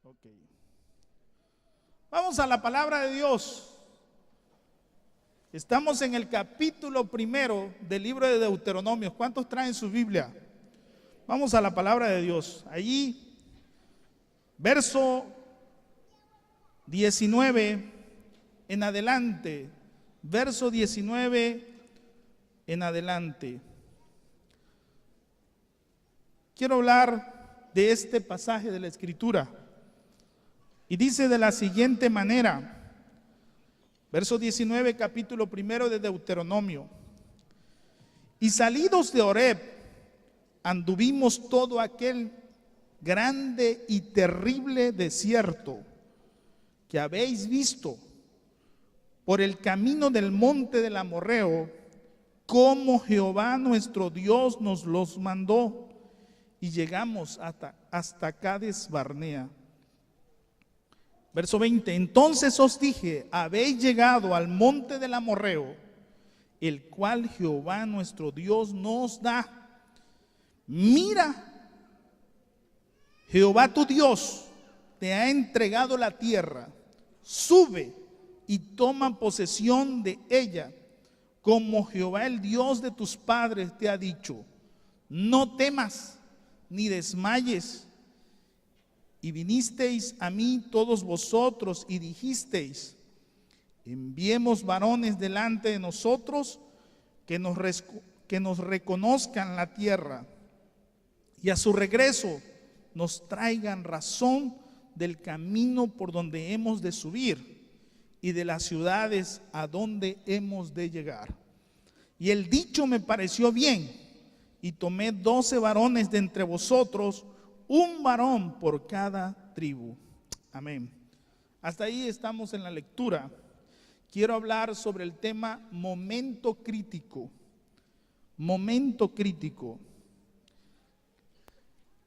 Ok. Vamos a la palabra de Dios. Estamos en el capítulo 1 del libro de Deuteronomio. ¿Cuántos traen su Biblia? Vamos a la palabra de Dios. Allí, verso 19 en adelante. Verso 19 en adelante. Quiero hablar de este pasaje de la Escritura. Y dice de la siguiente manera, verso 19, capítulo 1 de Deuteronomio. Y salidos de Horeb, anduvimos todo aquel grande y terrible desierto que habéis visto por el camino del monte del Amorreo, como Jehová nuestro Dios nos los mandó, y llegamos hasta Cades Barnea. Verso 20, entonces os dije, habéis llegado al monte del Amorreo, el cual Jehová nuestro Dios nos da. Mira, Jehová tu Dios te ha entregado la tierra, sube y toma posesión de ella, como Jehová el Dios de tus padres te ha dicho. No temas ni desmayes. Y vinisteis a mí todos vosotros y dijisteis, enviemos varones delante de nosotros que nos reconozcan la tierra y a su regreso nos traigan razón del camino por donde hemos de subir y de las ciudades a donde hemos de llegar. Y el dicho me pareció bien, y tomé 12 varones de entre vosotros, un varón por cada tribu. Amén. Hasta ahí estamos en la lectura. Quiero hablar sobre el tema momento crítico. Momento crítico.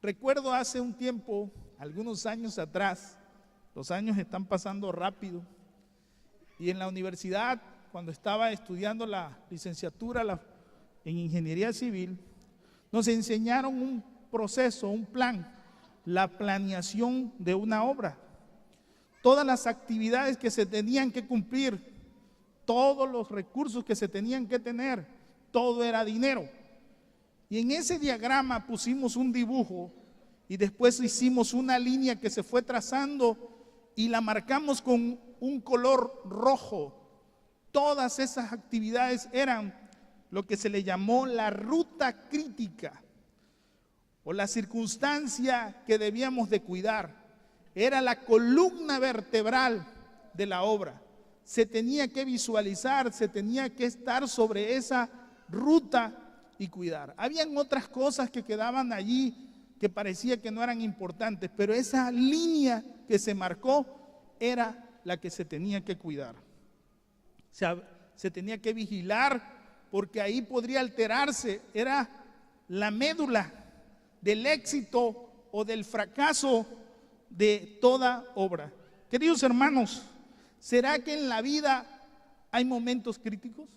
Recuerdo hace un tiempo, algunos años atrás, los años están pasando rápido, y en la universidad, cuando estaba estudiando la licenciatura en Ingeniería Civil, nos enseñaron un proceso, un plan, la planeación de una obra. Todas las actividades que se tenían que cumplir, todos los recursos que se tenían que tener, todo era dinero. Y en ese diagrama pusimos un dibujo y después hicimos una línea que se fue trazando y la marcamos con un color rojo. Todas esas actividades eran lo que se le llamó la ruta crítica o la circunstancia que debíamos de cuidar. Era la columna vertebral de la obra. Se tenía que visualizar, se tenía que estar sobre esa ruta y cuidar. Habían otras cosas que quedaban allí que parecía que no eran importantes, pero esa línea que se marcó era la que se tenía que cuidar. O sea, se tenía que vigilar porque ahí podría alterarse, era la médula del éxito o del fracaso de toda obra. Queridos hermanos, ¿será que en la vida hay momentos críticos?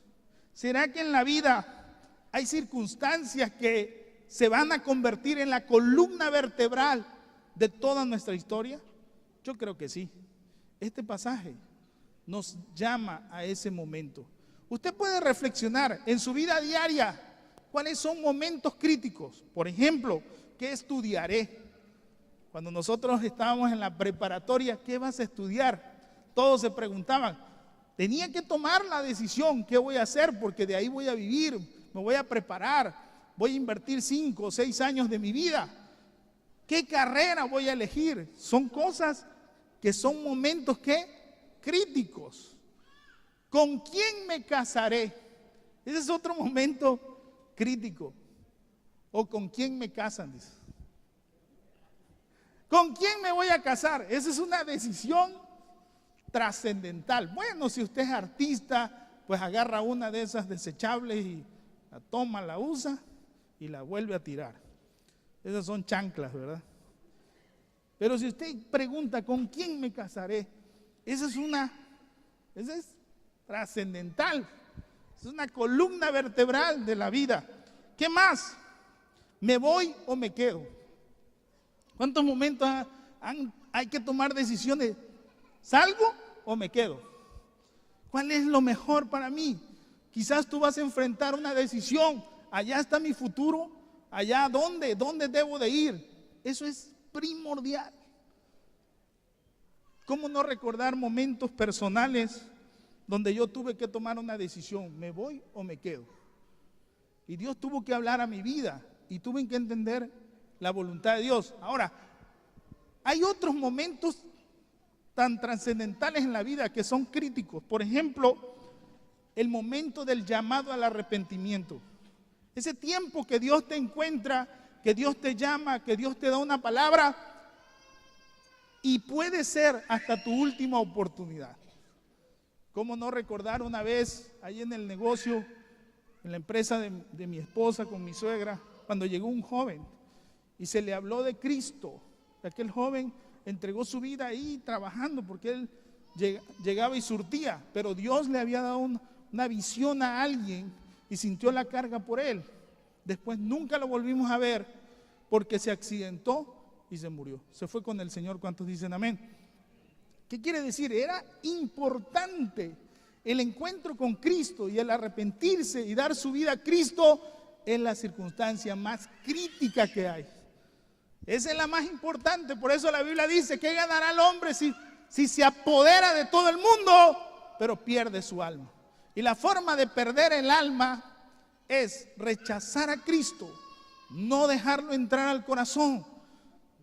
¿Será que en la vida hay circunstancias que se van a convertir en la columna vertebral de toda nuestra historia? Yo creo que sí. Este pasaje nos llama a ese momento. Usted puede reflexionar en su vida diaria cuáles son momentos críticos. Por ejemplo, ¿qué estudiaré? Cuando nosotros estábamos en la preparatoria, ¿qué vas a estudiar? Todos se preguntaban. Tenía que tomar la decisión, ¿qué voy a hacer? Porque de ahí voy a vivir, me voy a preparar, voy a invertir 5 o 6 años de mi vida. ¿Qué carrera voy a elegir? Son cosas que son momentos críticos. ¿Con quién me casaré? Ese es otro momento crítico. ¿O con quién me casan? Dice. ¿Con quién me voy a casar? Esa es una decisión trascendental. Bueno, si usted es artista, pues agarra una de esas desechables y la toma, la usa y la vuelve a tirar. Esas son chanclas, ¿verdad? Pero si usted pregunta, ¿con quién me casaré? Esa es trascendental. Es una columna vertebral de la vida. ¿Qué más? ¿Me voy o me quedo? ¿Cuántos momentos hay que tomar decisiones. ¿Salgo o me quedo? ¿Cuál es lo mejor para mí? Quizás tú vas a enfrentar una decisión. Allá está mi futuro. Allá, ¿dónde debo de ir? Eso es primordial. ¿Cómo no recordar momentos personales donde yo tuve que tomar una decisión? ¿Me voy o me quedo? Y Dios tuvo que hablar a mi vida y tuve que entender la voluntad de Dios. Ahora, hay otros momentos tan trascendentales en la vida que son críticos. Por ejemplo, el momento del llamado al arrepentimiento. Ese tiempo que Dios te encuentra, que Dios te llama, que Dios te da una palabra y puede ser hasta tu última oportunidad. ¿Cómo no recordar una vez ahí en el negocio, en la empresa de mi esposa con mi suegra, cuando llegó un joven y se le habló de Cristo? Aquel joven entregó su vida ahí trabajando porque él llegaba y surtía, pero Dios le había dado una visión a alguien y sintió la carga por él. Después nunca lo volvimos a ver porque se accidentó y se murió. Se fue con el Señor. ¿Cuántos dicen amén? ¿Qué quiere decir? Era importante el encuentro con Cristo y el arrepentirse y dar su vida a Cristo en la circunstancia más crítica que hay. Esa es la más importante. Por eso la Biblia dice: ¿qué ganará el hombre si se apodera de todo el mundo, pero pierde su alma? Y la forma de perder el alma es rechazar a Cristo, no dejarlo entrar al corazón,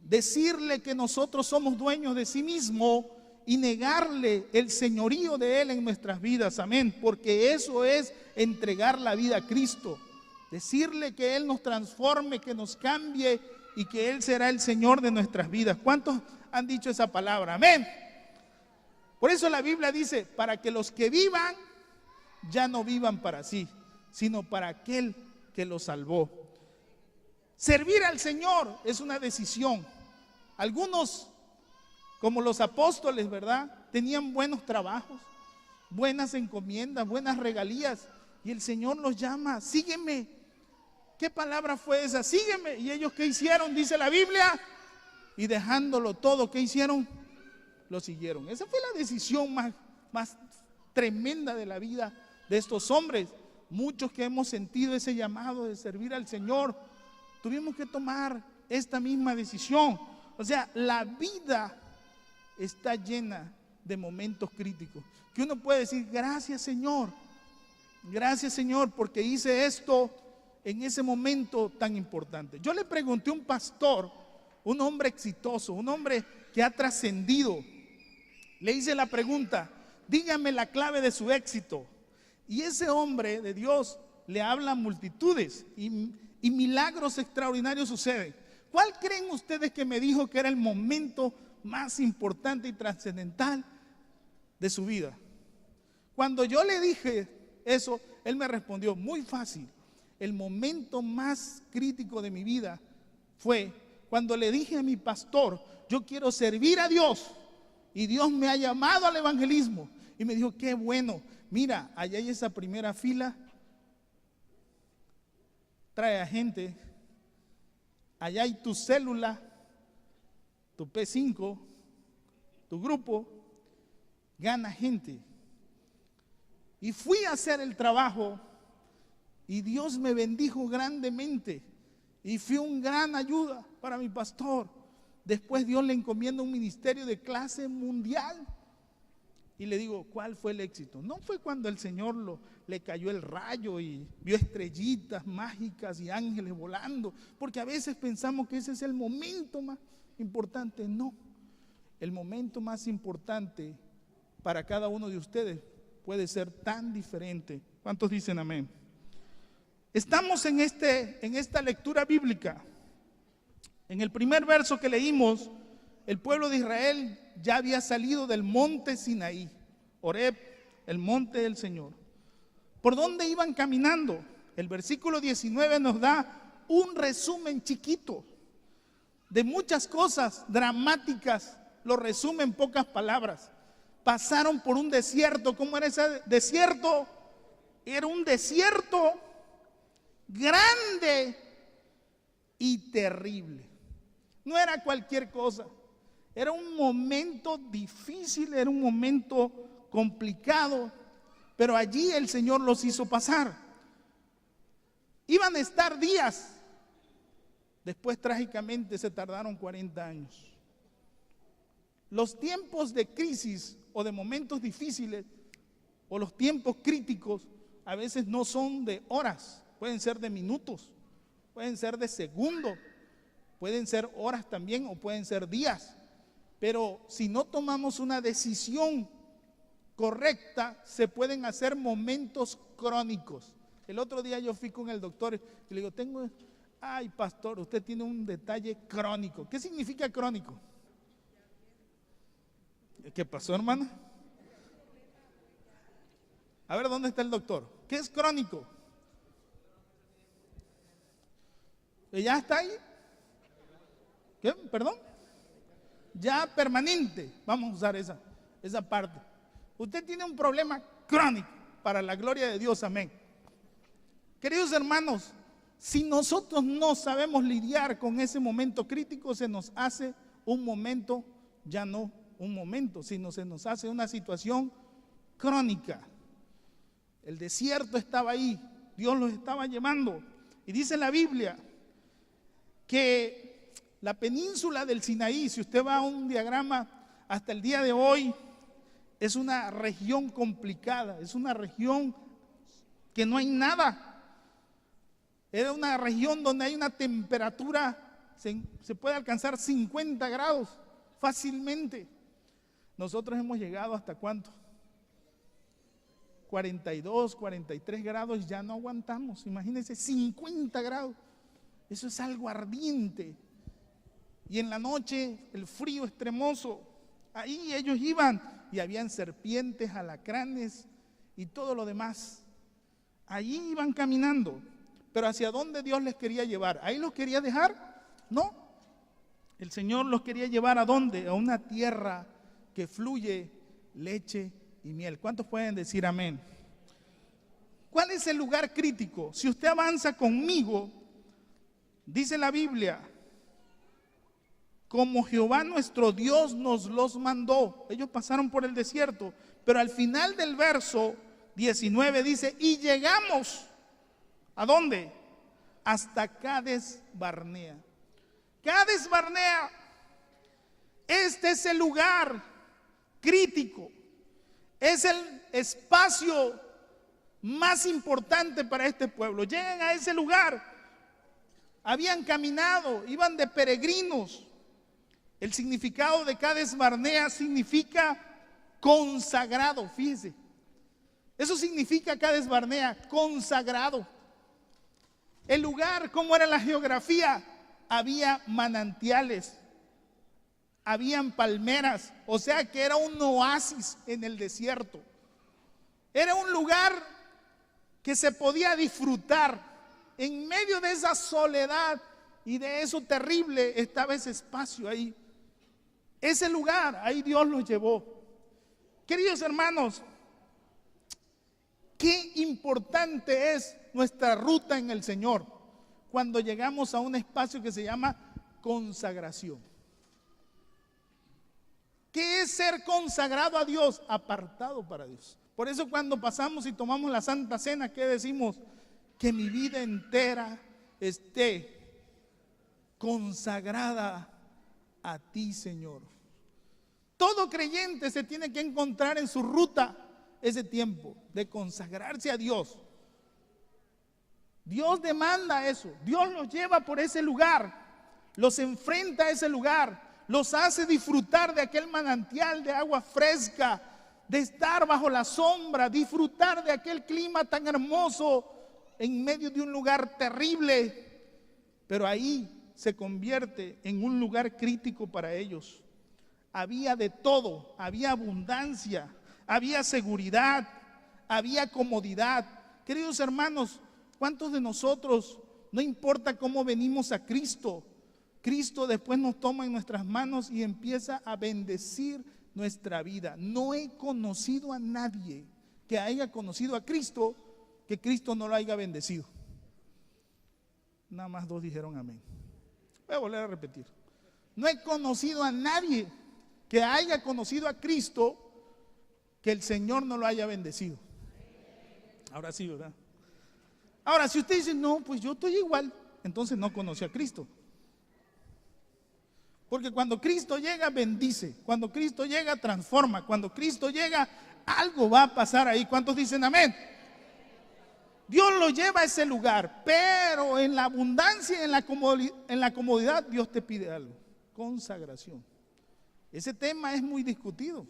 decirle que nosotros somos dueños de sí mismo y negarle el señorío de Él en nuestras vidas. Amén. Porque eso es entregar la vida a Cristo. Decirle que Él nos transforme, que nos cambie y que Él será el Señor de nuestras vidas. ¿Cuántos han dicho esa palabra? Amén. Por eso la Biblia dice: para que los que vivan ya no vivan para sí, sino para aquel que los salvó. Servir al Señor es una decisión. Algunos, como los apóstoles, ¿verdad?, tenían buenos trabajos, buenas encomiendas, buenas regalías, y el Señor los llama: sígueme. ¿Qué palabra fue esa? Sígueme. ¿Y ellos qué hicieron? Dice la Biblia. Y dejándolo todo, ¿qué hicieron? Lo siguieron. Esa fue la decisión más tremenda de la vida de estos hombres. Muchos que hemos sentido ese llamado de servir al Señor, tuvimos que tomar esta misma decisión. O sea, la vida está llena de momentos críticos que uno puede decir: gracias Señor, porque hice esto en ese momento tan importante. Yo le pregunté a un pastor, un hombre exitoso, un hombre que ha trascendido, le hice la pregunta: dígame la clave de su éxito. Y ese hombre de Dios le habla a multitudes y milagros extraordinarios suceden. ¿Cuál creen ustedes que me dijo que era el momento más importante y trascendental de su vida? Cuando yo le dije eso, él me respondió: muy fácil. El momento más crítico de mi vida fue cuando le dije a mi pastor: yo quiero servir a Dios y Dios me ha llamado al evangelismo. Y me dijo: qué bueno, mira, allá hay esa primera fila, trae a gente, allá hay tu célula, tu P5, tu grupo, gana gente. Y fui a hacer el trabajo y Dios me bendijo grandemente y fui una gran ayuda para mi pastor. Después Dios le encomienda un ministerio de clase mundial. Y le digo: ¿cuál fue el éxito? No fue cuando el Señor le cayó el rayo y vio estrellitas mágicas y ángeles volando, porque a veces pensamos que ese es el momento más importante. No, el momento más importante para cada uno de ustedes puede ser tan diferente. ¿Cuántos dicen amén? Estamos en esta lectura bíblica. En el primer verso que leímos, el pueblo de Israel ya había salido del monte Sinaí, Horeb, el monte del Señor. ¿Por dónde iban caminando? El versículo 19 nos da un resumen chiquito de muchas cosas dramáticas. Lo resume en pocas palabras. Pasaron por un desierto. ¿Cómo era ese desierto? Era un desierto grande y terrible. No era cualquier cosa. Era un momento difícil, era un momento complicado, pero allí el Señor los hizo pasar. Iban a estar días, después trágicamente se tardaron 40 años. Los tiempos de crisis o de momentos difíciles o los tiempos críticos a veces no son de horas, pueden ser de minutos, pueden ser de segundos, pueden ser horas también o pueden ser días. Pero si no tomamos una decisión correcta, se pueden hacer momentos crónicos. El otro día yo fui con el doctor y le digo, ay pastor, usted tiene un detalle crónico. ¿Qué significa crónico? ¿Qué pasó, hermana? A ver, ¿dónde está el doctor? ¿Qué es crónico? ¿Ya está ahí? ¿Qué? ¿Perdón? Ya permanente. Vamos a usar esa parte. Usted tiene un problema crónico, para la gloria de Dios, amén. Queridos hermanos, si nosotros no sabemos lidiar con ese momento crítico, se nos hace un momento, ya no un momento, sino se nos hace una situación crónica. El desierto estaba ahí, Dios los estaba llevando. Y dice la Biblia que la península del Sinaí, si usted va a un diagrama hasta el día de hoy, es una región complicada, es una región que no hay nada. Era una región donde hay una temperatura, se puede alcanzar 50 grados fácilmente. Nosotros hemos llegado hasta ¿cuánto? 42, 43 grados, ya no aguantamos. Imagínense, 50 grados. Eso es algo ardiente. Y en la noche, el frío extremoso. Ahí ellos iban y habían serpientes, alacranes y todo lo demás. Allí iban caminando. Pero ¿hacia dónde Dios les quería llevar? ¿Ahí los quería dejar? No. El Señor los quería llevar ¿a dónde? A una tierra que fluye leche y miel. ¿Cuántos pueden decir amén? ¿Cuál es el lugar crítico? Si usted avanza conmigo, dice la Biblia, como Jehová nuestro Dios nos los mandó. Ellos pasaron por el desierto, pero al final del verso 19 dice, y llegamos, ¿a dónde? Hasta Cades Barnea. Cades Barnea, este es el lugar crítico, es el espacio más importante para este pueblo. Llegan a ese lugar, habían caminado, iban de peregrinos. El significado de Cades Barnea significa consagrado, fíjese. Eso significa Cades Barnea, consagrado. El lugar, ¿cómo era la geografía? Había manantiales, habían palmeras, o sea que era un oasis en el desierto. Era un lugar que se podía disfrutar. En medio de esa soledad y de eso terrible estaba ese espacio ahí. Ese lugar, ahí Dios los llevó. Queridos hermanos, qué importante es nuestra ruta en el Señor cuando llegamos a un espacio que se llama consagración. ¿Qué es ser consagrado a Dios? Apartado para Dios. Por eso cuando pasamos y tomamos la Santa Cena, ¿qué decimos? Que mi vida entera esté consagrada a ti, Señor. Todo creyente se tiene que encontrar en su ruta ese tiempo de consagrarse a Dios. Dios demanda eso. Dios los lleva por ese lugar, los enfrenta a ese lugar, los hace disfrutar de aquel manantial de agua fresca, de estar bajo la sombra, disfrutar de aquel clima tan hermoso en medio de un lugar terrible. Pero ahí se convierte en un lugar crítico para ellos. Había de todo, había abundancia, había seguridad, había comodidad. Queridos hermanos, ¿cuántos de nosotros, no importa cómo venimos a Cristo, Cristo después nos toma en nuestras manos y empieza a bendecir nuestra vida? No he conocido a nadie que haya conocido a Cristo, que Cristo no lo haya bendecido. Nada más 2 dijeron amén. Voy a volver a repetir. No he conocido a nadie que haya conocido a Cristo que el Señor no lo haya bendecido. Ahora sí, ¿verdad? Ahora, si usted dice, no, pues yo estoy igual, entonces no conoce a Cristo. Porque cuando Cristo llega, bendice. Cuando Cristo llega, transforma. Cuando Cristo llega, algo va a pasar ahí. ¿Cuántos dicen amén? Dios lo lleva a ese lugar, pero en la abundancia y en la comodidad, Dios te pide algo: consagración. Ese tema es muy discutido.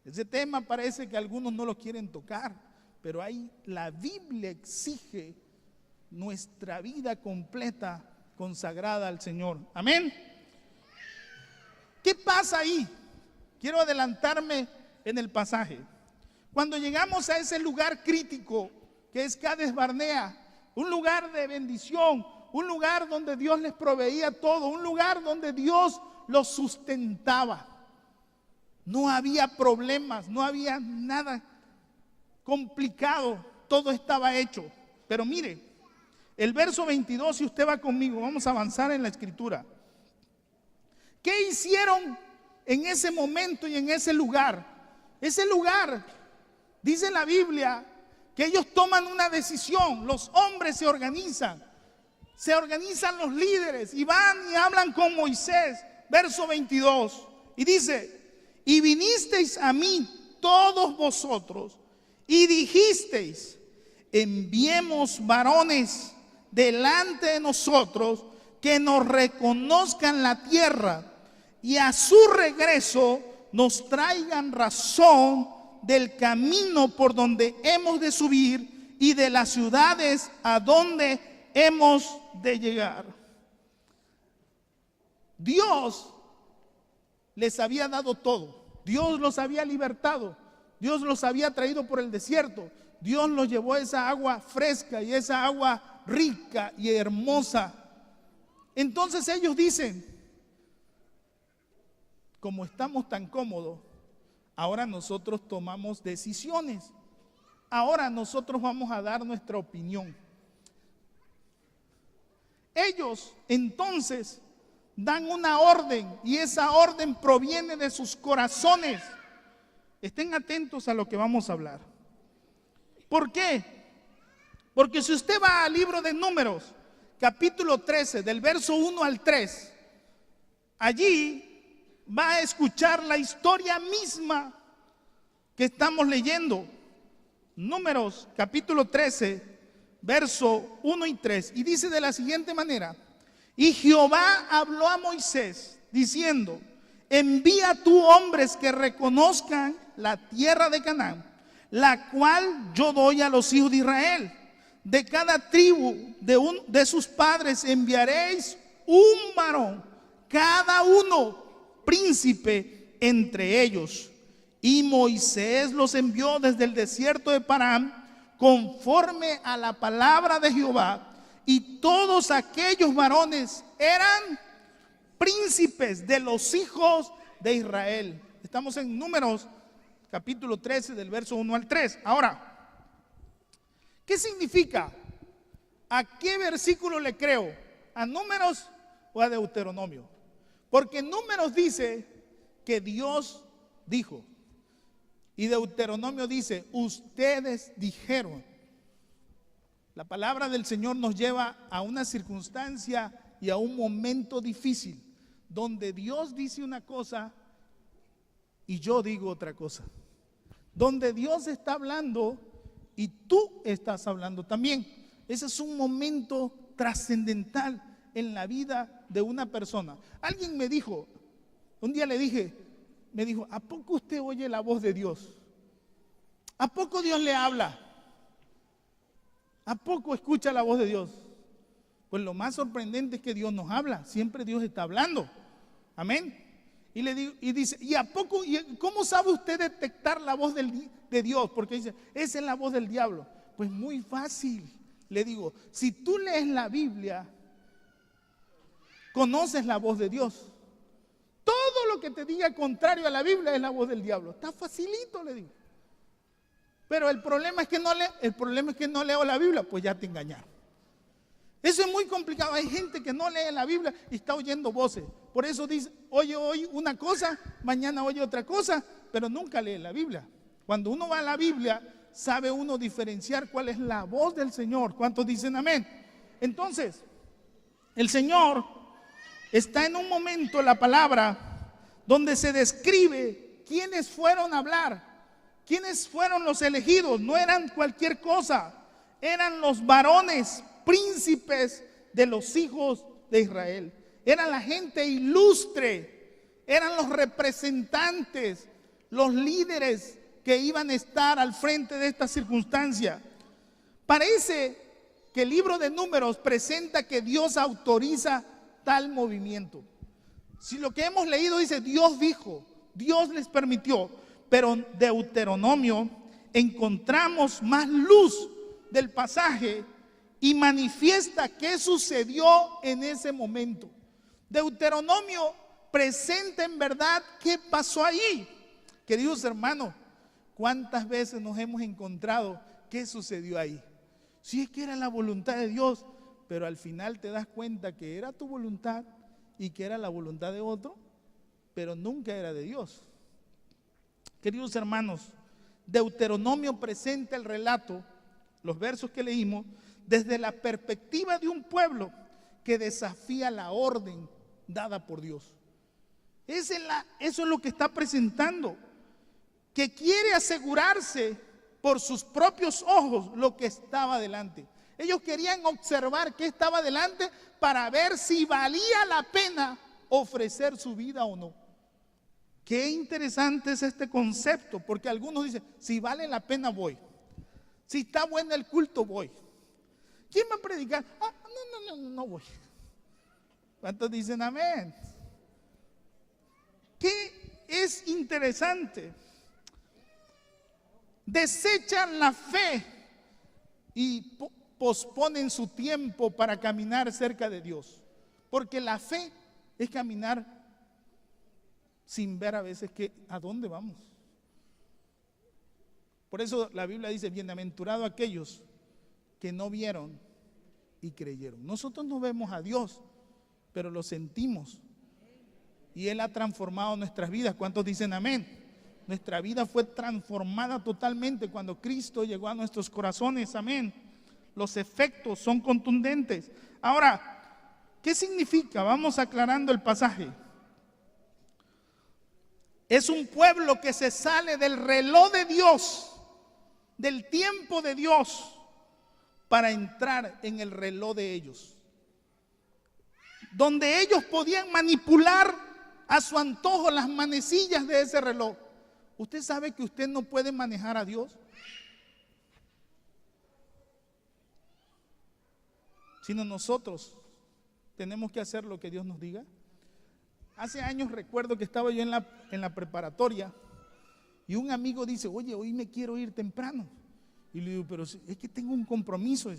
Ese tema parece que algunos no lo quieren tocar, pero ahí la Biblia exige nuestra vida completa consagrada al Señor. Amén. ¿Qué pasa ahí? Quiero adelantarme en el pasaje. Cuando llegamos a ese lugar crítico que es Cades Barnea, un lugar de bendición, un lugar donde Dios les proveía todo, un lugar donde Dios los sustentaba. No había problemas, no había nada complicado, todo estaba hecho. Pero mire, el verso 22, si usted va conmigo, vamos a avanzar en la escritura. ¿Qué hicieron en ese momento y en ese lugar? Ese lugar, dice la Biblia, que ellos toman una decisión, los hombres se organizan los líderes y van y hablan con Moisés, verso 22, y dice: y vinisteis a mí todos vosotros y dijisteis: enviemos varones delante de nosotros que nos reconozcan la tierra y a su regreso nos traigan razón del camino por donde hemos de subir y de las ciudades a donde hemos de llegar. Dios les había dado todo. Dios los había libertado. Dios los había traído por el desierto. Dios los llevó a esa agua fresca y esa agua rica y hermosa. Entonces ellos dicen: como estamos tan cómodos, ahora nosotros tomamos decisiones. Ahora nosotros vamos a dar nuestra opinión. Ellos entonces dan una orden y esa orden proviene de sus corazones. Estén atentos a lo que vamos a hablar. ¿Por qué? Porque si usted va al libro de Números, capítulo 13, del verso 1 al 3, allí va a escuchar la historia misma que estamos leyendo. Números capítulo 13, verso 1 y 3, y dice de la siguiente manera: y Jehová habló a Moisés diciendo: envía tú hombres que reconozcan la tierra de Canaán, la cual yo doy a los hijos de Israel. De cada tribu de sus padres enviaréis un varón, cada uno príncipe entre ellos. Y Moisés los envió desde el desierto de Parán conforme a la palabra de Jehová, y todos aquellos varones eran príncipes de los hijos de Israel. Estamos en Números capítulo 13 del verso 1 al 3. Ahora, ¿qué significa? ¿A qué versículo le creo? ¿A Números o a Deuteronomio? Porque Números dice que Dios dijo, y Deuteronomio dice: ustedes dijeron. La palabra del Señor nos lleva a una circunstancia y a un momento difícil, donde Dios dice una cosa y yo digo otra cosa, donde Dios está hablando y tú estás hablando también. Ese es un momento trascendental en la vida de una persona. Alguien me dijo, un día le dije, me dijo: ¿a poco usted oye la voz de Dios? ¿A poco Dios le habla? ¿A poco escucha la voz de Dios? Pues lo más sorprendente es que Dios nos habla. Siempre Dios está hablando. Amén. Y le digo, y dice: ¿y a poco? ¿Cómo sabe usted detectar la voz de Dios? Porque dice: esa es la voz del diablo. Pues muy fácil. Le digo, si tú lees la Biblia, conoces la voz de Dios. Todo lo que te diga contrario a la Biblia es la voz del diablo. Está facilito, le digo. Pero el problema es que no leo la Biblia, pues ya te engañaron. Eso es muy complicado. Hay gente que no lee la Biblia y está oyendo voces. Por eso dice, oye hoy una cosa, mañana oye otra cosa, pero nunca lee la Biblia. Cuando uno va a la Biblia, sabe uno diferenciar cuál es la voz del Señor. ¿Cuántos dicen amén? Entonces, el Señor está en un momento, la palabra, donde se describe quiénes fueron a hablar, quiénes fueron los elegidos. No eran cualquier cosa, eran los varones príncipes de los hijos de Israel. Era la gente ilustre, eran los representantes, los líderes que iban a estar al frente de esta circunstancia. Parece que el libro de Números presenta que Dios autoriza tal movimiento. Si lo que hemos leído dice Dios dijo, Dios les permitió, pero en Deuteronomio encontramos más luz del pasaje y manifiesta qué sucedió en ese momento. Deuteronomio presenta en verdad qué pasó allí. Queridos hermanos, ¿cuántas veces nos hemos encontrado qué sucedió ahí? Si es que era la voluntad de Dios, pero al final te das cuenta que era tu voluntad y que era la voluntad de otro, pero nunca era de Dios. Queridos hermanos, Deuteronomio presenta el relato, los versos que leímos, desde la perspectiva de un pueblo que desafía la orden dada por Dios. Eso es lo que está presentando, que quiere asegurarse por sus propios ojos lo que estaba delante. Ellos querían observar qué estaba delante para ver si valía la pena ofrecer su vida o no. Qué interesante es este concepto, porque algunos dicen, si vale la pena voy, si está bueno el culto voy. ¿Quién va a predicar? No voy. ¿Cuántos dicen amén? ¿Qué es interesante? Desechan la fe y posponen su tiempo para caminar cerca de Dios. Porque la fe es caminar sin ver a veces a dónde vamos. Por eso la Biblia dice, bienaventurados aquellos que no vieron y creyeron. Nosotros no vemos a Dios, pero lo sentimos. Y Él ha transformado nuestras vidas. ¿Cuántos dicen amén? Nuestra vida fue transformada totalmente cuando Cristo llegó a nuestros corazones. Amén. Los efectos son contundentes. Ahora, ¿qué significa? Vamos aclarando el pasaje. Es un pueblo que se sale del reloj de Dios, del tiempo de Dios, para entrar en el reloj de ellos, donde ellos podían manipular a su antojo las manecillas de ese reloj. ¿Usted sabe que usted no puede manejar a Dios? Sino nosotros tenemos que hacer lo que Dios nos diga. Hace años recuerdo que estaba yo en la preparatoria y un amigo dice, oye, hoy me quiero ir temprano. Y le digo, pero es que tengo un compromiso.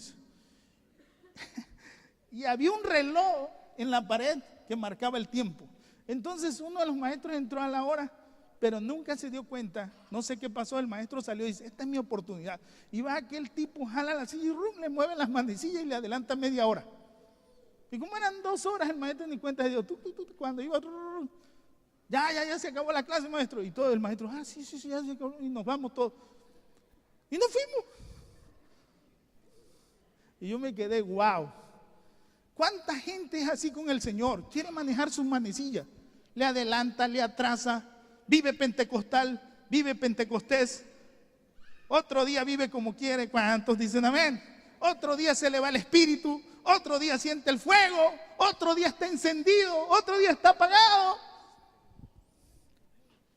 Y había un reloj en la pared que marcaba el tiempo. Entonces uno de los maestros entró a la hora, pero nunca se dio cuenta. No sé qué pasó, el maestro salió y dice, esta es mi oportunidad. Y va aquel tipo, jala la silla y le mueve las manecillas y le adelanta media hora. Y como eran 2 horas, el maestro ni cuenta se dio. Cuando iba, ya se acabó la clase, maestro. Y todo el maestro, sí, ya se acabó. Y nos vamos todos. Y nos fuimos. Y yo me quedé, wow. ¿Cuánta gente es así con el Señor? Quiere manejar sus manecillas. Le adelanta, le atrasa. Vive pentecostal, vive pentecostés. Otro día vive como quiere. ¿Cuántos dicen amén? Otro día se le va el espíritu. Otro día siente el fuego. Otro día está encendido. Otro día está apagado.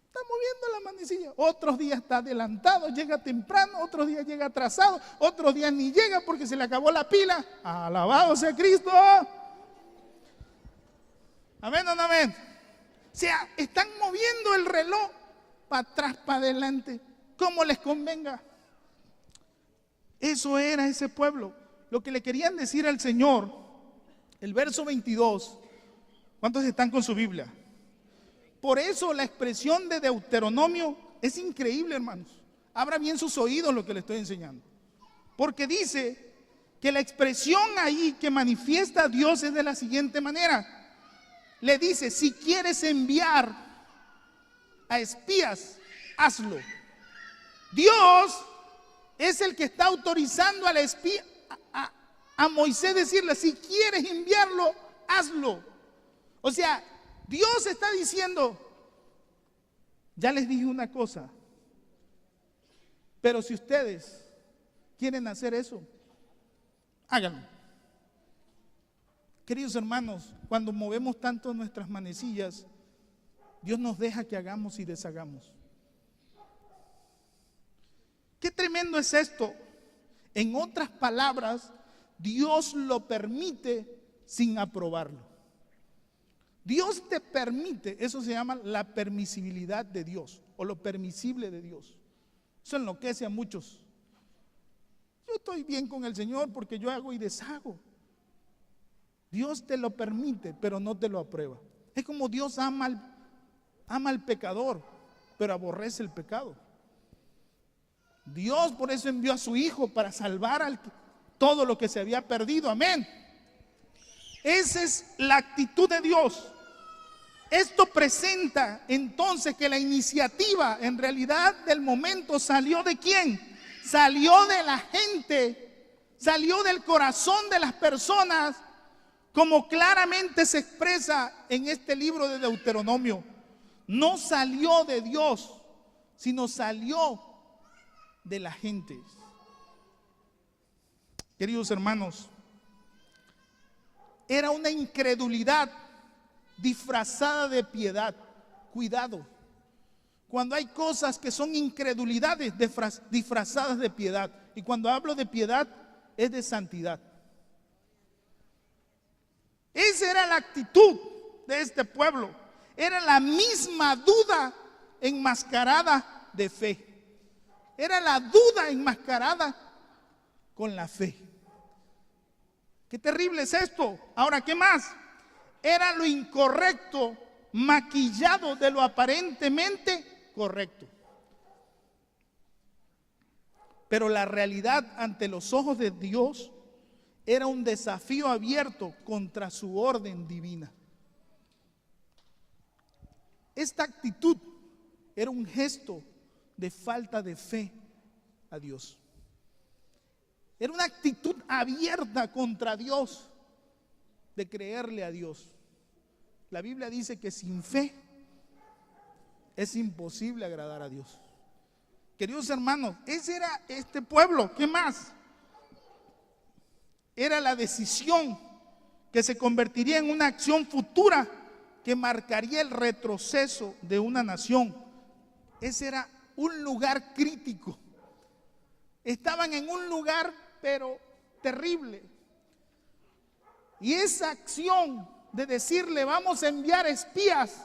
Está moviendo la manecilla. Otros días está adelantado, llega temprano. Otros días llega atrasado. Otros días ni llega porque se le acabó la pila. Alabado sea Cristo. Amén o no amén. O sea, están moviendo el reloj para atrás, para adelante, como les convenga. Eso era ese pueblo. Lo que le querían decir al Señor, el verso 22. ¿Cuántos están con su Biblia? Por eso la expresión de Deuteronomio es increíble, hermanos. Abra bien sus oídos lo que le estoy enseñando. Porque dice que la expresión ahí que manifiesta a Dios es de la siguiente manera. Le dice, si quieres enviar a espías, hazlo. Dios es el que está autorizando al espía, a Moisés decirle, si quieres enviarlo, hazlo. O sea, Dios está diciendo, ya les dije una cosa, pero si ustedes quieren hacer eso, háganlo. Queridos hermanos, cuando movemos tanto nuestras manecillas, Dios nos deja que hagamos y deshagamos. Qué tremendo es esto. En otras palabras, Dios lo permite sin aprobarlo. Dios te permite, eso se llama la permisibilidad de Dios o lo permisible de Dios. Eso enloquece a muchos. Yo estoy bien con el Señor porque yo hago y deshago. Dios te lo permite, pero no te lo aprueba. Es como Dios ama al pecador, pero aborrece el pecado. Dios por eso envió a su Hijo para salvar todo lo que se había perdido. Amén. Esa es la actitud de Dios. Esto presenta entonces que la iniciativa en realidad del momento salió ¿de quién? Salió de la gente, salió del corazón de las personas, como claramente se expresa en este libro de Deuteronomio. No salió de Dios, sino salió de la gente. Queridos hermanos, era una incredulidad disfrazada de piedad. Cuidado, cuando hay cosas que son incredulidades disfrazadas de piedad, y cuando hablo de piedad es de santidad. Esa era la actitud de este pueblo. Era la misma duda enmascarada de fe. Era la duda enmascarada con la fe. Qué terrible es esto. Ahora, ¿qué más? Era lo incorrecto maquillado de lo aparentemente correcto. Pero la realidad ante los ojos de Dios era un desafío abierto contra su orden divina. Esta actitud era un gesto de falta de fe a Dios. Era una actitud abierta contra Dios, de creerle a Dios. La Biblia dice que sin fe es imposible agradar a Dios. Queridos hermanos, ese era este pueblo. ¿Qué más? Era la decisión que se convertiría en una acción futura que marcaría el retroceso de una nación. Ese era un lugar crítico. Estaban en un lugar pero terrible. Y esa acción de decirle vamos a enviar espías,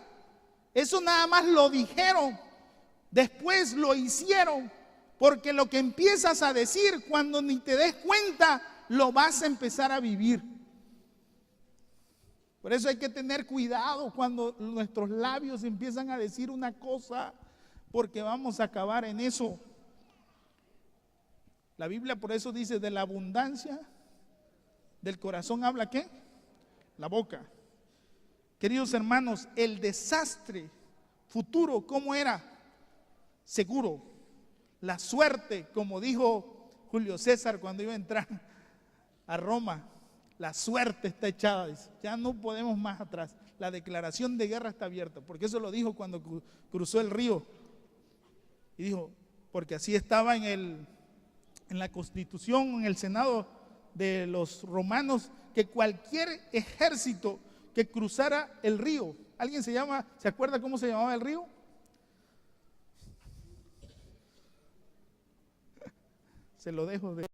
eso nada más lo dijeron, después lo hicieron, porque lo que empiezas a decir cuando ni te des cuenta lo vas a empezar a vivir. Por eso hay que tener cuidado cuando nuestros labios empiezan a decir una cosa, porque vamos a acabar en eso. La Biblia por eso dice, de la abundancia del corazón habla ¿qué? La boca. Queridos hermanos, el desastre futuro, ¿cómo era? Seguro. La suerte, como dijo Julio César cuando iba a entrar a Roma, la suerte está echada, dice. Ya no podemos más atrás. La declaración de guerra está abierta, porque eso lo dijo cuando cruzó el río. Y dijo, porque así estaba en la Constitución, en el Senado de los romanos, que cualquier ejército que cruzara el río, ¿alguien se acuerda cómo se llamaba el río? Se lo dejo de